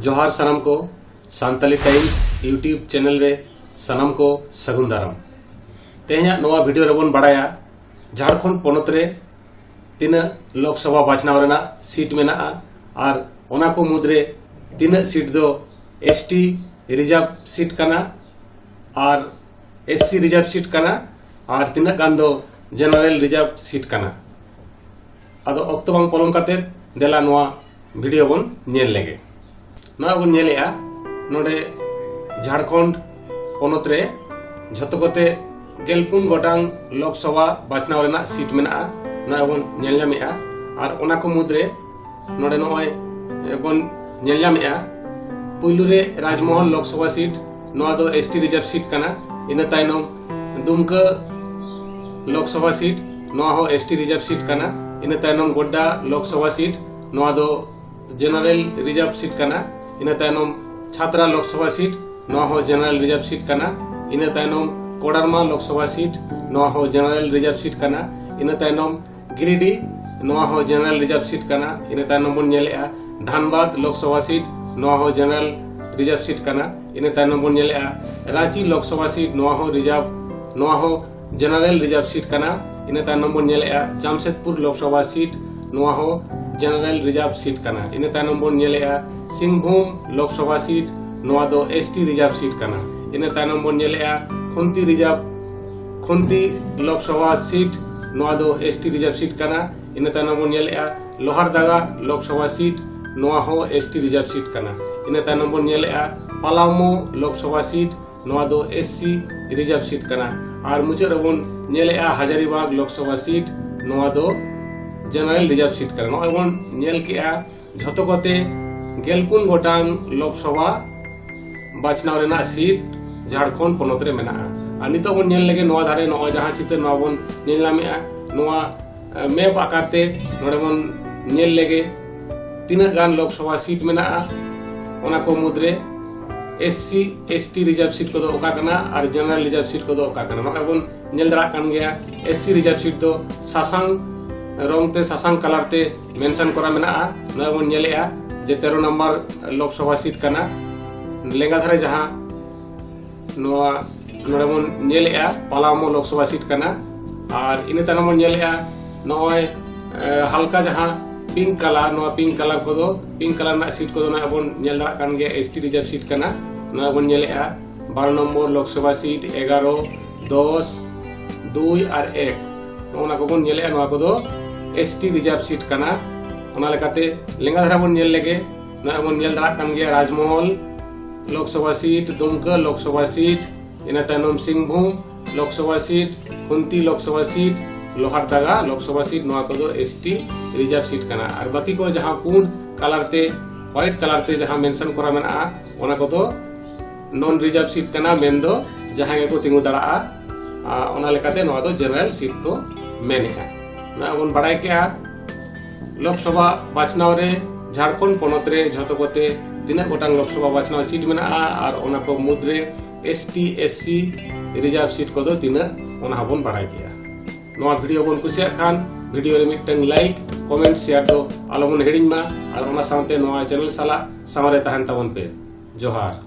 जोहार सनम को Santali times YouTube channel रे सनम को सगुन दाराम तेहना नोआ वीडियो रेबन बड़ाया झारखंड पोनत रे तीना लोकसभा बाछनाव रेना सीट मेना और ओना को मुद्रे तीना सीट दो एसटी रिजर्व सीट कना और एससी रिजर्व सीट कना और तीना गान दो जनरल रिजर्व सीट कना अदो अक्तो बांग पलम काते देला नोआ वीडियो बन नेल लेगे नोआ बन नेलेआ नोडे झारखंड पोनत रे झतो कोते गेलपुन गोटांग लोकसभा बाछनाव रेना सीट मेना नोआ बन नेल नामेआ और ओना को मुद्रे नोडे नोय बन नेल नामेआ पुइलु रे राजमहल लोकसभा सीट नोआ दो एसटी रिजर्व सीट कना इना ताइनम दुमका लोकसभा सीट नोआ हो एसटी रिजर्व सीट कना इना ताइनम गोड्डा लोकसभा सीट नोआ दो जनरल रिजर्व सीट कना इना ताइनम छात्रा लोकसभा सीट नोआ हो जनरल रिजर्व सीट कना इना ताइनम कोडरमा लोकसभा सीट नोआ हो जनरल रिजर्व सीट कना इना ताइनम गिरिडी नोआ हो जनरल रिजर्व सीट कना इना ताइनम बन नेलेआ धनबाद लोकसभा सीट नोआ हो जनरल रिजर्व सीट कना इना ताइनम बन नेलेआ रांची लोकसभा सीट नोआ हो जनरल रिजर्व सीट कना इना ताइनम बन नेलेआ जमशेदपुर लोकसभा सीट नोआ हो जनरल रिजर्व सीट कना इना ताइनम बन नेलेआ सिंहभूम लोकसभा सीट नोआ दो एसटी रिजर्व सीट कना इना ताइनम बन नेलेआ खुंती लोकसभा सीट नोआ दो एसटी रिजर्व सीट कना इना ताइनम बन नेलेआ लोहारदगा लोकसभा सीट नोआ हो एसटी रिजर्व सीट कना इना ताइनम बन नेलेआ पालामो लोकसभा सीट नोआ दो एससी रिजर्व सीट कना और मुचाद बन नेलेआ हजारीबाग लोकसभा सीट नोआ दो जनरल रिजर्व सीट कना नोय बन नेल केआ झतो कोते गेलपुन गोटांग लोकसभा बाछनाव रेना सीट झारखंड पोनत रे मेना और नितो बन नेल लेगे नोआ धारे नोय जहां चित्र नोआ बन नेल नामेआ नोआ मैप आकारते नोडे बन नेल लेगे तीना गान लोकसभा सीट मेना ओना को मुद्रे एससी एसटी रिजर्व सीट को दो ओका कना और जनरल रिजर्व सीट को दो ओका कना नोका बन नेल दरा कान गया एससी रिजर्व सीट दो सासांग रंगते सासांग कलर ते मेंशन करा मेना नोय बन नेलेआ जे 13 नंबर लोकसभा सीट कना लेंगा धारे जहां नोआ नोडे बन नेलेआ पालामो लोकसभा सीट कना और इने ताना बन नेलेआ नोय हल्का जहां पिंक कलर को दो पिंक कलर ना सीट को दो ना बन नेल दरा कान गया एसटी रिजर्व सीट कना ना बन नेलेआ 12 नंबर लोकसभा सीट 11 10 2 और 1 ओना को बन नेलेआ नोआ को दो एसटी रिजर्व सीट कना ओना लेकाते लेंगा धारा बन नेल लेगे ना बन नेल दरा कान गया राजमहल लोकसभा सीट दुमका लोकसभा सीट इना ताइनम Singhbhum Lok Sabha seat Khunti Lok Sabha seat Lohardaga Lok Sabha seat नोआ को दो एसटी रिजर्व सीट कना और बाकी को जहां पूर्ण कलर ते व्हाइट कलर ते जहां मेंशन करा मेना ओना को दो नॉन रिजर्व सीट कना मेन दो जहां को तिंगु दड़ा ओना लेकाते नोआ दो जनरल सीट को मेनेहा ना बन बड़ाय के लोकसभा बाछनाव रे झारखंड पोनत रे झतो कोते तीना गोटांग लोकसभा बाछनाव सीट मेना और ओना को मुद्रे एसटी एससी रिजर्व सीट को दो तीना ओना बन बड़ाय के नोआ वीडियो बन कुसिया खान वीडियो रे मिटंग लाइक कमेंट शेयर दो आलोमन हेडिंग मा और ओना साउंते नोआ चैनल साला सामरे तहन तबन पे जोहार।